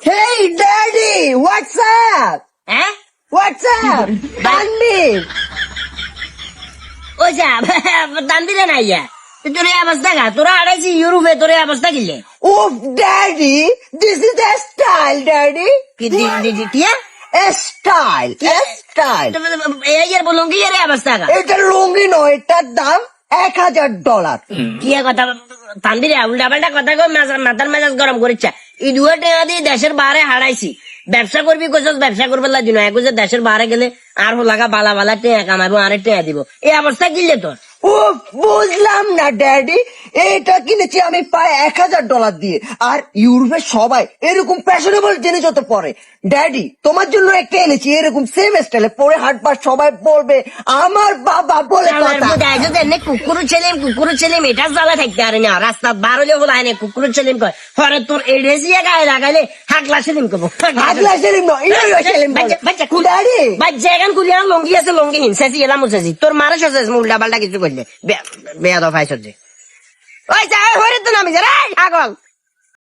Hey, Daddy, what's up? হ্যাঁ What's up? Tanvir. ওই যা দাম দিলে না ইয়া তোর এই অবস্থা গা তোরা আড়াইছি ইউরোপে তোর এই অবস্থা কিনলে Oh, Daddy, this is a style, Daddy. কি টিয়া A style, a style. এই ইয়ার বলুন কি এর এই অবস্থা গা এটা লুঙ্গি নয়, এটার দাম $1,000. কি কথা তান্দিরে উল্টা পাল্টা কথা কই মাথার মেজাজ গরম করেছে এই দুয়া টাকা দিয়ে দেশের বাইরে হারাইছি ব্যবসা করবি কোথাও ব্যবসা করবে লাগি না এখন দেশের বাইরে গেলে আর লাগা বালা বালা টাকা কামাবো আর টাকা দিব এই অবস্থা কিনলে তোর ও বুঝলাম না ড্যাডি, এটা কিনেছি আমি প্রায় $1,000 দিয়ে। আর ইউরোপে সবাই এরকম ফ্যাশনেবল জিনিস হতে পরে। ড্যাডি তোমার জন্য একটা এনেছি, এরকম সেম স্টাইলে পরে হাঁটবার সবাই বলবে আমার বাবা বলে কথা। কুকুর ছেলেম এটা জ্বালা থাকতে পারে না রাস্তা বার হলে বলে আয় না কুকুর ছেলেম কয় পরে তোর এই ড্রেসিয়া গায়ে লাগাইলে হাগলা ছেলেম করবো আগলা সেলিম নয়, ইউরো সেলিম বলে। ড্যাডি জায়গান কুলিয়া লঙ্গি আছে লঙ্গি হিংসাছি এলাম মুছেছি তোর মারে সচেছ উল্টা পাল্টা কিছু করলে বেয়া দফাই সহ্যে ওই যা হরে তো নামি যা রে আগল